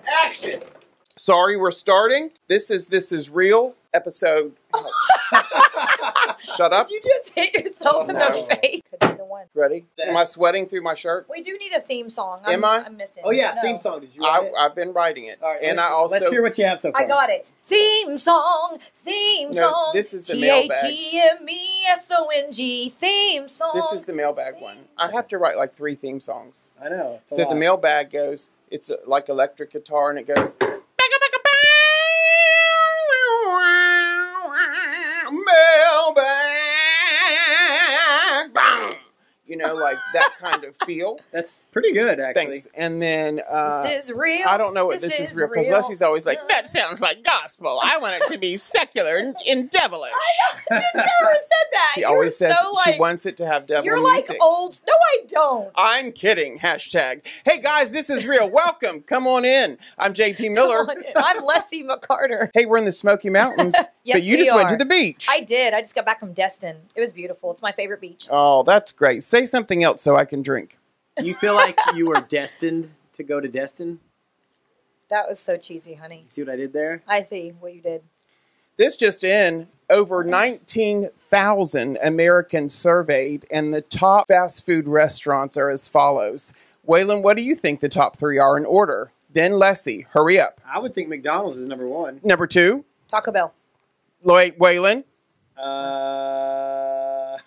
Action. Sorry, we're starting. This is real episode. Shut up. Did you just hit yourself in the face? Could be the one. Ready? Am I sweating through my shirt? We do need a theme song. Am I? I'm missing. Oh yeah, No. theme song. Did you write it? I've been writing it, All right, and I also. Let's hear what you have so far. I got it. Theme song. Theme No, song. this is the mailbag. THEMESONG. Theme song. This is the mailbag one. I have to write like 3 theme songs. I know. So the mailbag goes. It's like electric guitar, and it goes. Mailbag, bang. You know, like that kind of feel. That's pretty good, actually. Thanks. And then This is real. I don't know what this is real because Leslie's always like, that sounds like gospel. I want it to be secular and devilish. You never said that. She You're always says so, she like, wants it to have devil You're music. like old. No, I don't. I'm kidding. Hashtag. Hey guys, this is real. Welcome. Come on in. I'm JP Miller. Come on in. I'm Leslie McCarter. Hey, we're in the Smoky Mountains. Yes, but you we just went are. to the beach. I did. I just got back from Destin. It was beautiful. It's my favorite beach. Oh, that's great. Say something else so I can drink. You feel like you were destined to go to Destin? That was so cheesy, honey. You see what I did there? I see what you did. This just in, over 19,000 Americans surveyed, and the top fast food restaurants are as follows. Waylon, what do you think the top 3 are in order? Then Leslie, hurry up. I would think McDonald's is number 1. Number 2, Taco Bell. Waylon. I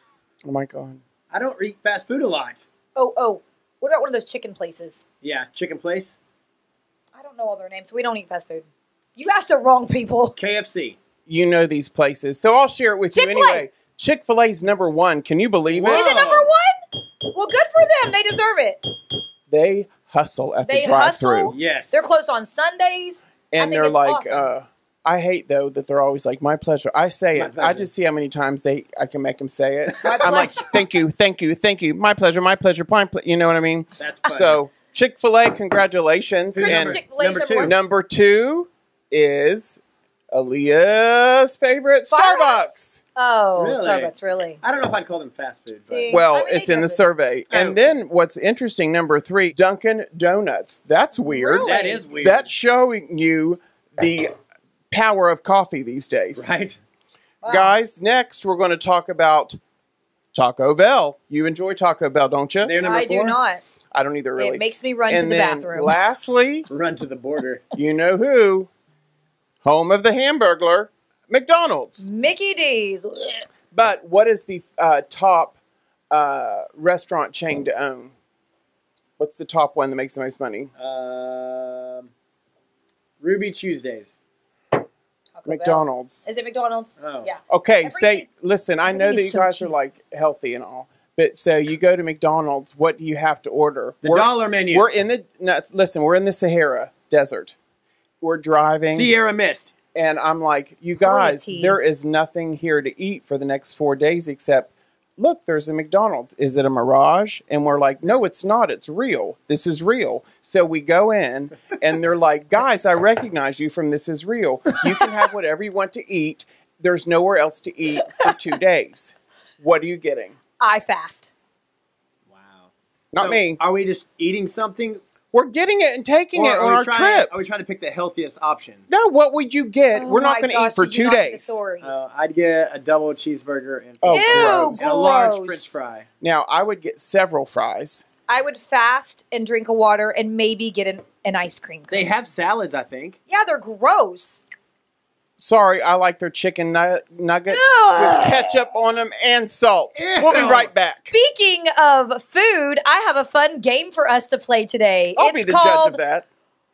Oh my God. don't eat fast food a lot. Oh. What about one of those chicken places? Yeah, Chicken Place. I don't know all their names, so we don't eat fast food. You asked the wrong people. KFC. You know these places, so I'll share it with you Chick-fil-A. anyway. Chick-fil-A's number 1. Can you believe Whoa. it? Is it number 1? Well, good for them. They deserve it. They hustle at They the drive-thru. hustle. Yes. They're closed on Sundays. And I think they're it's like, awesome. I hate though that they're always like, my pleasure. I say My it. pleasure. I just see how many times I can make them say it. My I'm like, pleasure. thank you, thank you, thank you. My pleasure, my pleasure. You know what I mean? That's funny. So Chick-fil-A, congratulations. Who's And Chick-fil-A's number two? one. number 2 is Aaliyah's favorite, Starbucks. Oh, Really? Starbucks, really. I don't know if I'd call them fast food. But See? Well, I mean, it's they in the deserve it. survey. Oh. And then what's interesting, number 3, Dunkin' Donuts. That's weird. Really? That is weird. That's showing you the power of coffee these days. right? Wow. Guys, next we're going to talk about Taco Bell. You enjoy Taco Bell, don't you? They're number I 4. do not. I don't either, really. It makes me run and to the then bathroom. lastly, Run to the border. you know who? Home of the Hamburglar, McDonald's. Mickey D's. But what is the top restaurant chain to own? What's the top one that makes the most money? Ruby Tuesdays. Taco Bell. McDonald's. Is it McDonald's? Oh. Yeah. Okay, listen, I know everything that is you so guys cheap. are like healthy and all, but so you go to McDonald's, what do you have to order? The dollar menu. We're in the we're in the Sahara Desert. We're driving, Sierra Mist. and I'm like, you guys, Tea. there is nothing here to eat for the next 4 days except, look, there's a McDonald's. Is it a mirage? And we're like, no, it's not. It's real. This is real. So we go in, and they're like, guys, I recognize you from This Is Real. You can have whatever you want to eat. There's nowhere else to eat for 2 days. What are you getting? I fast. Wow. Not So, me. Are we just eating something? We're getting it and taking Or it on are our we trying, trip. Are we trying to pick the healthiest option? No, what would you get? We're not going to eat for 2 days. Sorry. I'd get a double cheeseburger and, Oh, Ew, gross. and a large gross. French fry. Now, I would get several fries. I would fast and drink a water and maybe get an ice cream cone. They have salads, I think. Yeah, they're gross. Sorry, I like their chicken nuggets Ugh. with ketchup on them and salt. Ew. We'll be right back. Speaking of food, I have a fun game for us to play today. I'll it's be the called judge of that.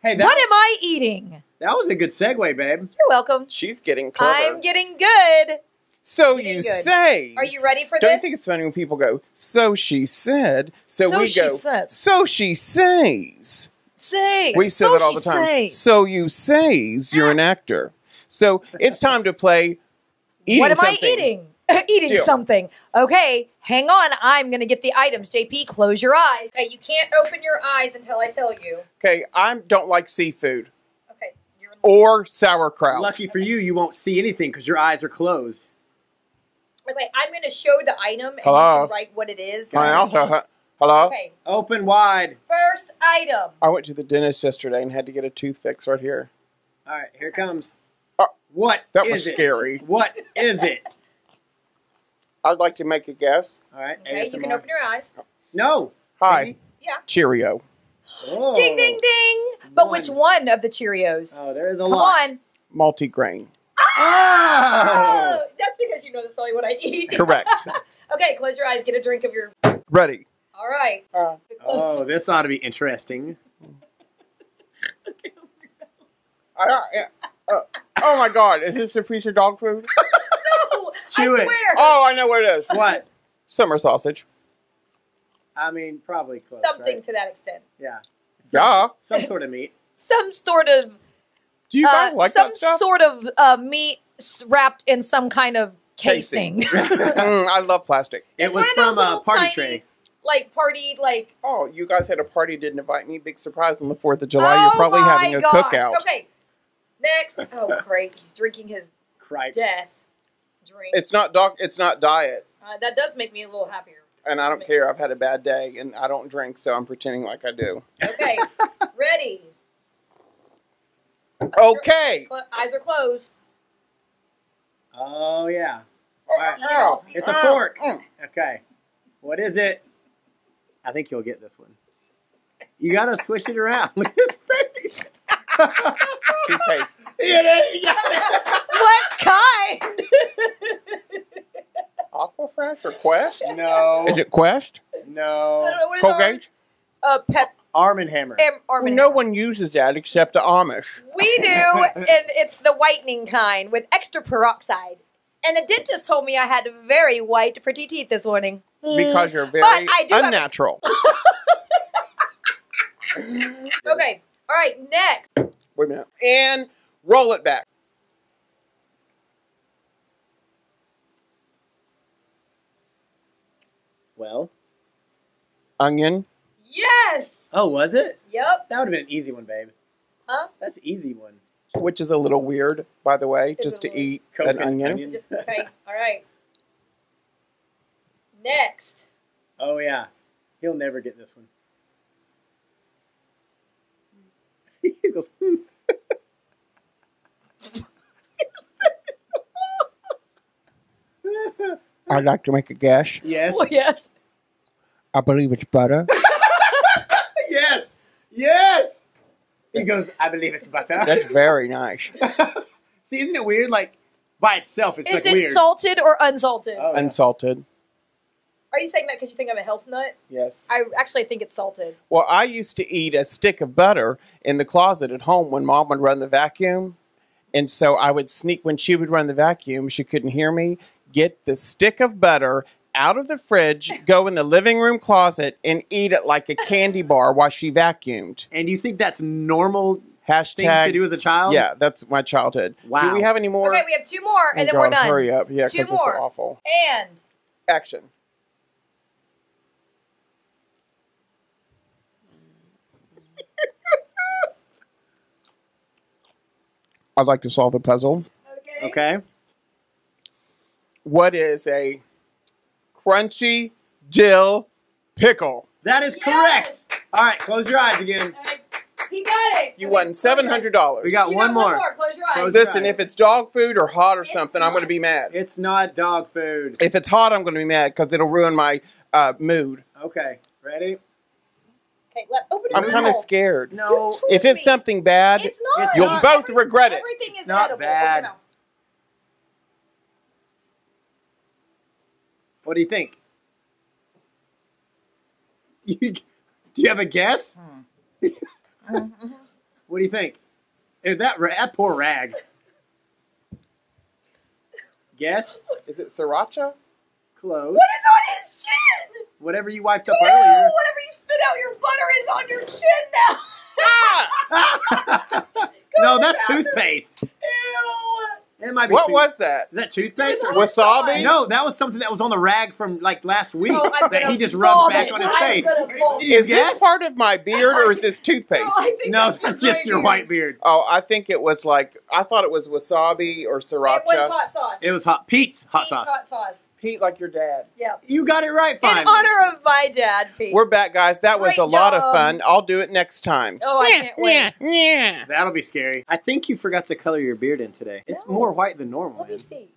Hey, What Am I Eating? that was a good segue, babe. You're welcome. She's getting clever. I'm getting good. So getting you good. say. Are you ready for Don't you this? think it's funny when people go, so she said. So So we she go, said. so she says. Say. We say So that all she the time. say. So you says you're an actor. So it's time to play eating What am something. I eating? Eating Deal. something. Okay, hang on. I'm going to get the items. JP, close your eyes. Okay, you can't open your eyes until I tell you. Okay, I don't like seafood Okay, you're in or sauerkraut. Lucky for you, you won't see anything because your eyes are closed. Okay, I'm going to show the item and Hello? you can write what it is. Hello? Hello? Okay. Open wide. First item. I went to the dentist yesterday and had to get a tooth fix right here. All right, here it comes. Oh, What that is was it? scary. What is it? I'd like to make a guess. All right. Okay, you can ASMR. open your eyes. No. Hi. Maybe? Yeah. Cheerio. Oh. Ding, ding, ding. But which one of the Cheerios? Oh, there is a Come lot. on. Multigrain. Oh. That's because you know that's probably what I eat. Correct. Okay, close your eyes. Get a drink of your... Ready. All right. Oh, this ought to be interesting. Oh my God. Is this a piece of dog food? No, Chew I it. swear. Oh, I know what it is. What? Summer sausage. I mean, probably close. Something right? to that extent. Yeah. Yeah. Some sort of meat. Some sort of... Do you guys like some that stuff? sort of meat wrapped in some kind of casing. I love plastic. It It's was one of those from a little party tiny, tray. Like party, like... Oh, you guys had a party, didn't invite me. Big surprise on the 4th of July. Oh You're probably my having a gosh. cookout. Okay, next. Oh, great. He's drinking his Cripes. death drink. It's not diet. That does make me a little happier. And I don't care. I've had a bad day, and I don't drink, so I'm pretending like I do. Okay, ready. Okay. Eyes are closed. Oh, yeah. All right. Ow. It's a fork. Okay. What is it? I think you'll get this one. You got to swish it around. Look at his face. Toothpaste. What kind? Aquafresh or Quest? No. Is it Quest? I don't No. know, what is Colgate? ours? Pep. Arm and Hammer. Arm and No Hammer. one uses that except the Amish. We do, and it's the whitening kind with extra peroxide. And the dentist told me I had very white, pretty teeth this morning. Because you're very But I do have- unnatural. Okay, all right, next. Wait a minute. And roll it back. Well. Onion. Yes. Oh, was it? Yep. That would have been an easy one, babe. Huh? That's an easy one. Which is a little weird, by the way, It's just a to little- eat Coke an and onion. onion. Just okay. All right. Next. Oh, yeah. He'll never get this one. He goes, I'd like to make a guess. Yes. Oh, yes. I believe it's butter. Yes. Yes. He goes, I believe it's butter. That's very nice. See, isn't it weird? Like, by itself, it's Is like it weird. salted or unsalted? Oh, yeah. Unsalted. Are you saying that because you think I'm a health nut? Yes. I actually think it's salted. Well, I used to eat a stick of butter in the closet at home when Mom would run the vacuum. And so I would sneak, when she would run the vacuum, she couldn't hear me, get the stick of butter out of the fridge, go in the living room closet, and eat it like a candy bar while she vacuumed. And you think that's normal Hashtag. things to do as a child? Yeah, that's my childhood. Wow. Do we have any more? Okay, we have two more, and then Oh, we're God, done. Hurry up. Yeah, Two because it's more. awful. And Action. I'd like to solve the puzzle. Okay. What is a crunchy dill pickle? That is Yes! correct. All right, close your eyes again. He got it. You won $700. We got You one got more. Close your eyes. Close- Listen, if it's dog food or hot or It's something, I'm not. going to be mad. It's not dog food. If it's hot, I'm going to be mad because it'll ruin my mood. Okay, ready? Okay, open your I'm kind of mouth. scared. No, If it's something bad, It's not. It's you'll not. both regret it. Everything is not edible. bad. Open your mouth. what do you think? Do you have a guess? What do you think? That poor rag. Guess? Is it sriracha? Close. What is on his chin? Whatever you wiped up Ew, earlier. whatever you spit out your butter is on your chin now. No, to that's the bathroom. toothpaste. Ew. It might be What tooth- was that? Is that toothpaste? Or Wasabi? No, that was something that was on the rag from like last week Oh, I'm that gonna he just vomit. rubbed back on his I'm face. gonna vomit. Did you Is guess? this part of my beard or is this toothpaste? I think No, that's just your white beard. Oh, I think it was I thought it was wasabi or It was sriracha. hot sauce. It was hot. Pete's hot Pete's sauce. Hot sauce. Pete like your dad. Yeah. You got it right, finally. In honor of my dad, Pete. We're back, guys. That was Great a lot of job. fun. I'll do it next time. Oh, I can't wait. Yeah. That'll be scary. I think you forgot to color your beard in today. It's No. more white than normal. Let me man. see.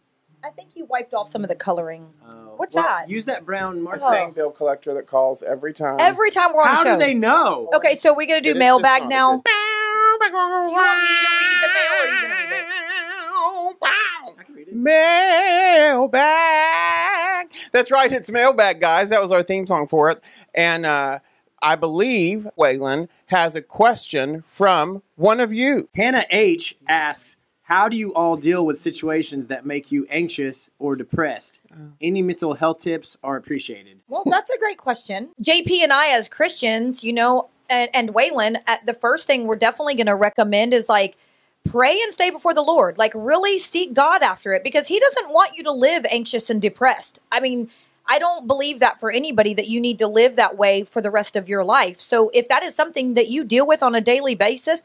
I think you wiped off some of the coloring. Oh. What's Well, that? Use that brown marker. Oh. Same bill collector that calls every time. Every time we're on How the show. do they know? Okay, so we're going to It do is just mailbag not a now. good- Do you want me to read the mail or are you going to read it? I can read it. Mailbag. That's right. It's Mailbag, guys. That was our theme song for it. And I believe Waylon has a question from one of you. Hannah H. asks, how do you all deal with situations that make you anxious or depressed? Any mental health tips are appreciated. Well, that's a great question. JP and I, as Christians, you know, and Waylon, the first thing we're definitely going to recommend is like pray and stay before the Lord. Like really seek God after it because He doesn't want you to live anxious and depressed. I mean, I don't believe that for anybody that you need to live that way for the rest of your life. So if that is something that you deal with on a daily basis,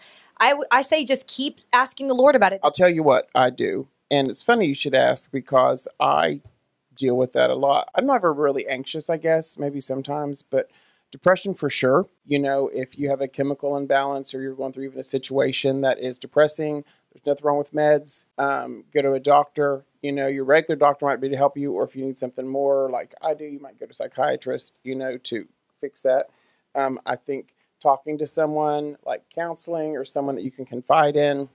I say just keep asking the Lord about it. I'll tell you what I do. And it's funny you should ask because I deal with that a lot. I'm never really anxious, I guess, maybe sometimes, but depression for sure. You know, if you have a chemical imbalance or you're going through even a situation that is depressing, there's nothing wrong with meds. Go to a doctor. You know, your regular doctor might be to help you, or if you need something more like I do, you might go to a psychiatrist, you know, to fix that. I think talking to someone like counseling or someone that you can confide in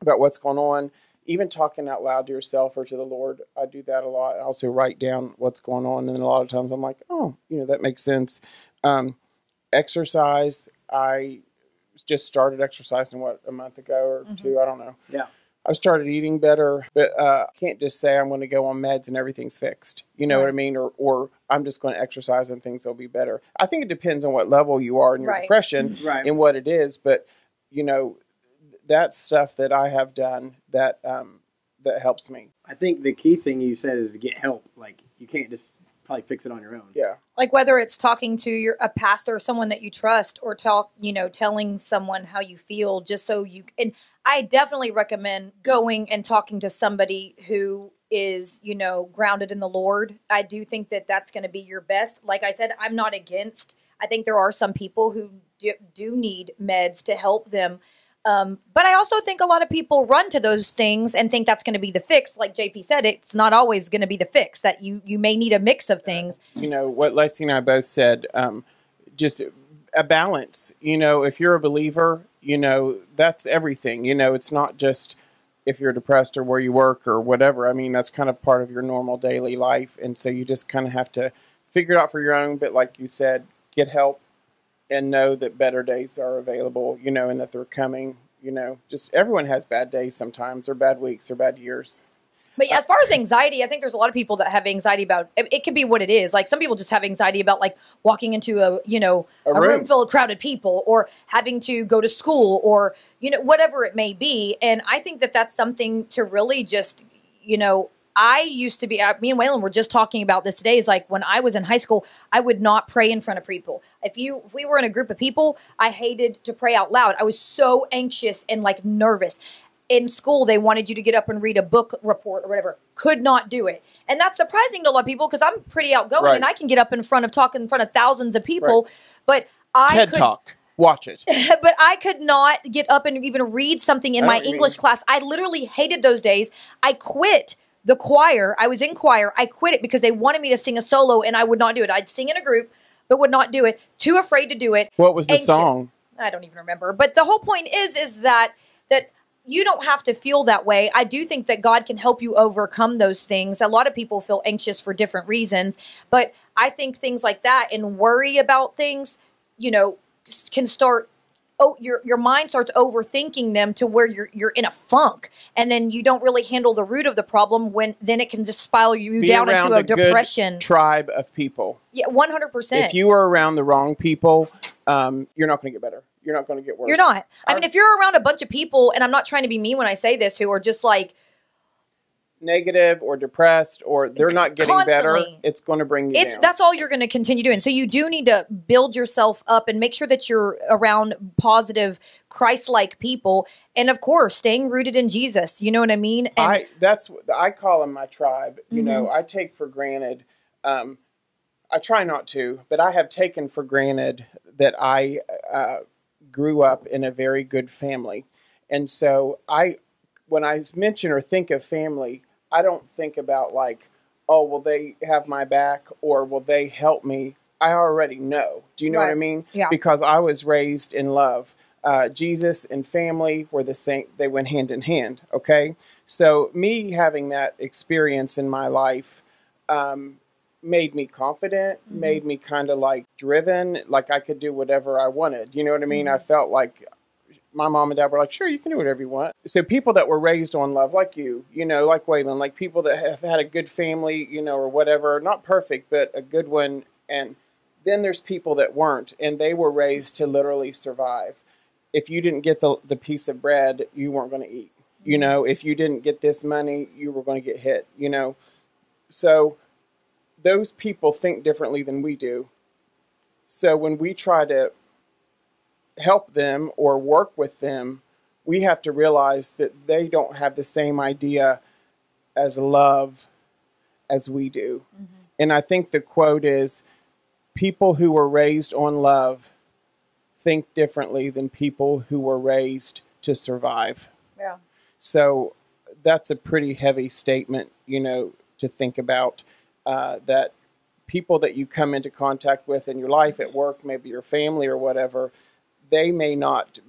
about what's going on, even talking out loud to yourself or to the Lord. I do that a lot. I also write down what's going on. And then a lot of times I'm like, oh, you know, that makes sense. Exercise. I just started exercising, a month ago or two? I don't know. Yeah. I started eating better, but can't just say I'm going to go on meds and everything's fixed. You know what I mean? Or I'm just going to exercise and things will be better. I think it depends on what level you are in your depression and what it is. But, you know, that's stuff that I have done that that helps me. I think the key thing you said is to get help. Like, you can't just probably fix it on your own. Yeah. Like whether it's talking to a pastor or someone that you trust or telling someone how you feel just so you – and I definitely recommend going and talking to somebody who is, you know, grounded in the Lord. I do think that that's going to be your best. Like I said, I'm not against – I think there are some people who do need meds to help them. But I also think a lot of people run to those things and think that's going to be the fix. Like JP said, it's not always going to be the fix, that you may need a mix of things. You know, what Lacey and I both said, just a balance. You know, if you're a believer, you know, that's everything. You know, it's not just if you're depressed or where you work or whatever. I mean, that's kind of part of your normal daily life. And so you just kind of have to figure it out for your own. But like you said, get help. And know that better days are available, you know, and that they're coming, you know. Just everyone has bad days sometimes, or bad weeks, or bad years. But as far as anxiety, I think there's a lot of people that have anxiety about, it can be what it is. Like some people just have anxiety about like walking into a room full of crowded people or having to go to school or, you know, whatever it may be. And I think that that's something to really just, you know, I used to be, me and Waylon were just talking about this today, is like when I was in high school, I would not pray in front of people. If we were in a group of people, I hated to pray out loud. I was so anxious and like nervous. In school, they wanted you to get up and read a book report or whatever. Could not do it. And that's surprising to a lot of people because I'm pretty outgoing and I can get up talk in front of thousands of people. But TED Talk. Watch it. But I could not get up and even read something in my English class. I literally hated those days. I quit the choir. I was in choir. I quit it because they wanted me to sing a solo and I would not do it. I'd sing in a group, but would not do it. Too afraid to do it. What was the song? I don't even remember. But the whole point is that you don't have to feel that way. I do think that God can help you overcome those things. A lot of people feel anxious for different reasons, but I think things like that and worry about things, you know, can start. Oh, your mind starts overthinking them to where you're in a funk, and then you don't really handle the root of the problem. Then it can just spiral you down into a depression. Good tribe of people. Yeah, 100%. If you are around the wrong people, you're not going to get better. You're not going to get worse. You're not. I mean, if you're around a bunch of people, and I'm not trying to be mean when I say this, who are just like, negative or depressed or they're not getting better, Constantly. it's going to bring you down. That's all you're going to continue doing. So you do need to build yourself up and make sure that you're around positive, Christ-like people. And of course, staying rooted in Jesus. You know what I mean? And I call them my tribe. You know, I take for granted, I try not to, but I have taken for granted that I grew up in a very good family. And so when I mention or think of family, I don't think about like, oh, will they have my back or will they help me? I already know. Do you know what I mean? Yeah. Because I was raised in love. Jesus and family were the same. They went hand in hand. Okay. So me having that experience in my life, made me confident, made me kind of like driven, like I could do whatever I wanted. You know what I mean? I felt like my mom and dad were like, sure, you can do whatever you want. So people that were raised on love, like you know, like Waylon, like people that have had a good family, you know, or whatever, not perfect, but a good one. And then there's people that weren't, and they were raised to literally survive. If you didn't get the piece of bread, you weren't going to eat. You know, if you didn't get this money, you were going to get hit, you know. So those people think differently than we do. So when we try to help them or work with them, we have to realize that they don't have the same idea as love as we do. And I think the quote is, people who were raised on love think differently than people who were raised to survive. Yeah. So that's a pretty heavy statement, you know, to think about, that people that you come into contact with in your life at work, maybe your family or whatever, they may not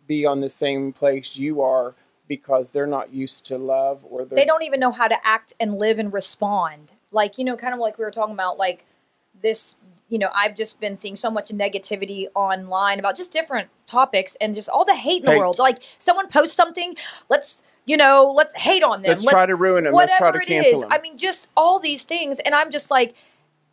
be on the same place you are because they're not used to love, or they don't even know how to act and live and respond. Like, you know, kind of like we were talking about, like this, you know, I've just been seeing so much negativity online about just different topics and just all the hate in the world. Like someone posts something, let's hate on them. Let's try to ruin them. Let's try to cancel them. I mean, just all these things. And I'm just like,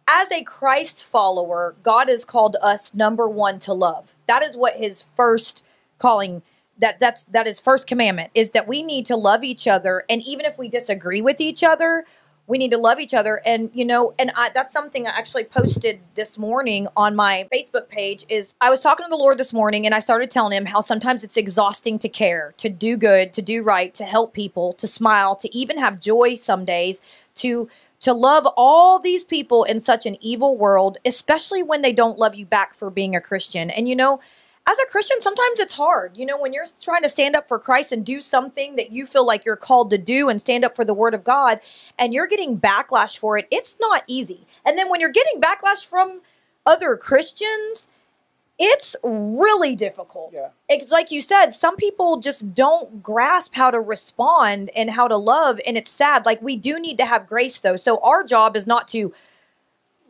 as a Christ follower, God has called us, number one, to love. That is what his first calling, that is first commandment, is that we need to love each other. And even if we disagree with each other, we need to love each other. And, you know, and that's something I actually posted this morning on my Facebook page. Is I was talking to the Lord this morning, and I started telling him how sometimes it's exhausting to care, to do good, to do right, to help people, to smile, to even have joy some days, to love all these people in such an evil world, especially when they don't love you back for being a Christian. And, you know, as a Christian, sometimes it's hard. You know, when you're trying to stand up for Christ and do something that you feel like you're called to do and stand up for the word of God, and you're getting backlash for it, it's not easy. And then when you're getting backlash from other Christians, it's really difficult. Yeah. It's like you said, some people just don't grasp how to respond and how to love, and it's sad. Like, we do need to have grace, though. So our job is not to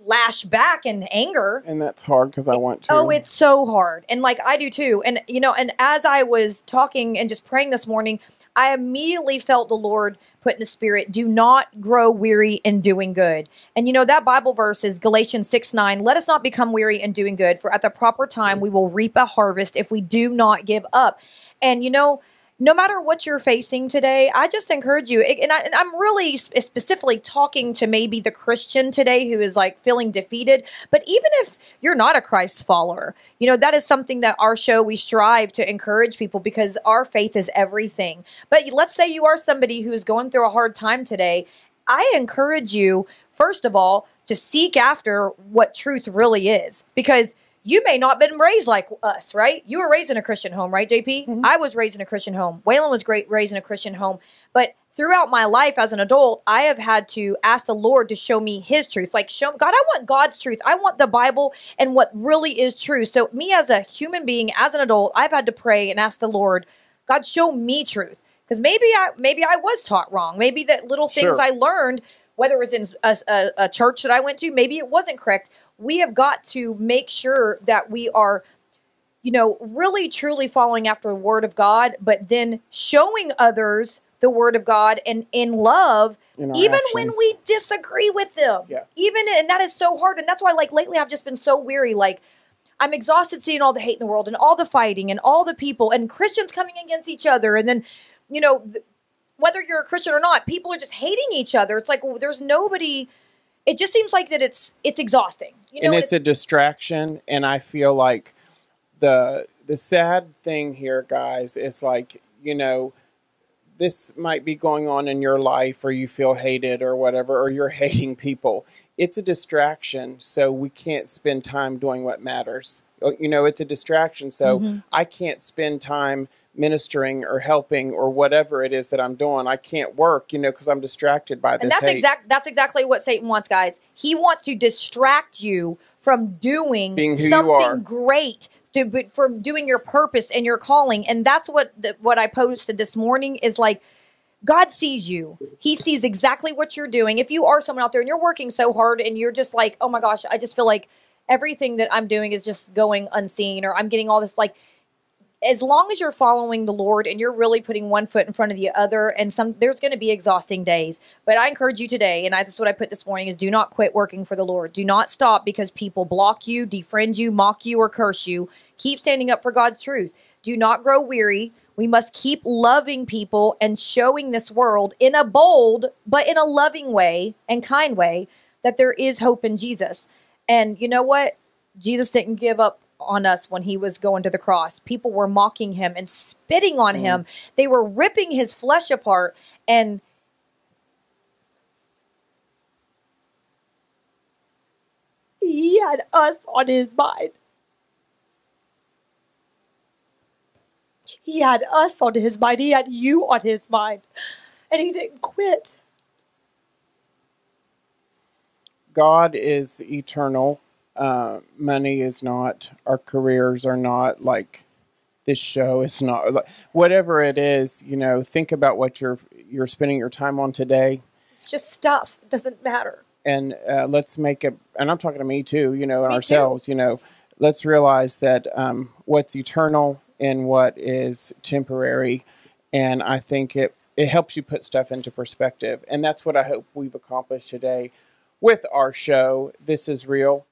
lash back in anger. And that's hard because I want to. Oh, it's so hard. And like, I do too. And, you know, and as I was talking and just praying this morning, I immediately felt the Lord put in the spirit, do not grow weary in doing good. And, you know, that Bible verse is Galatians 6:9. Let us not become weary in doing good, for at the proper time we will reap a harvest if we do not give up. And, you know, no matter what you're facing today, I just encourage you, and I'm really specifically talking to maybe the Christian today who is like feeling defeated, but even if you're not a Christ follower, you know, that is something that our show, we strive to encourage people because our faith is everything. But let's say you are somebody who is going through a hard time today. I encourage you, first of all, to seek after what truth really is, because you may not have been raised like us, right? You were raised in a Christian home, right, JP? Mm-hmm. I was raised in a Christian home. Waylon was raised in a Christian home. But throughout my life as an adult, I have had to ask the Lord to show me his truth. Like, show God, I want God's truth. I want the Bible and what really is true. So me as a human being, as an adult, I've had to pray and ask the Lord, God, show me truth. Because maybe I was taught wrong. Maybe that little things I learned, whether it was in a church that I went to, maybe it wasn't correct. We have got to make sure that we are, you know, really truly following after the word of God, but then showing others the word of God and in love, even actions. When we disagree with them. Yeah. And that is so hard. And that's why, like, lately I've just been so weary. Like, I'm exhausted seeing all the hate in the world and all the fighting and all the people and Christians coming against each other. And then, you know, whether you're a Christian or not, people are just hating each other. It's like, well, there's nobody. It just seems like that it's exhausting. You know, and it's a distraction. And I feel like the sad thing here, guys, is like, you know, this might be going on in your life, or you feel hated or whatever, or you're hating people. It's a distraction, so we can't spend time doing what matters. You know, it's a distraction, so I can't spend time ministering or helping or whatever it is that I'm doing. I can't work, you know, because I'm distracted by this hate. That's exactly what Satan wants, guys. He wants to distract you from doing something great, from doing your purpose and your calling. And that's what I posted this morning is like, God sees you. He sees exactly what you're doing. If you are someone out there and you're working so hard and you're just like, oh my gosh, I just feel like everything that I'm doing is just going unseen, or I'm getting all this, like, as long as you're following the Lord and you're really putting one foot in front of the other, and there's going to be exhausting days. But I encourage you today, and that's what I put this morning, is do not quit working for the Lord. Do not stop because people block you, defriend you, mock you, or curse you. Keep standing up for God's truth. Do not grow weary. We must keep loving people and showing this world in a bold, but in a loving way and kind way, that there is hope in Jesus. And you know what? Jesus didn't give up on us when he was going to the cross. People were mocking him and spitting on him. They were ripping his flesh apart, and he had us on his mind. He had us on his mind. He had you on his mind. And he didn't quit. God is eternal. Money is not. Our careers are not. Like, this show is not. Like, whatever it is, you know, think about what you're spending your time on today. It's just stuff. It doesn't matter. And let's make it. And I'm talking to me too, you know, and ourselves, you know. Let's realize that what's eternal and what is temporary. And I think it helps you put stuff into perspective. And that's what I hope we've accomplished today with our show. This is real.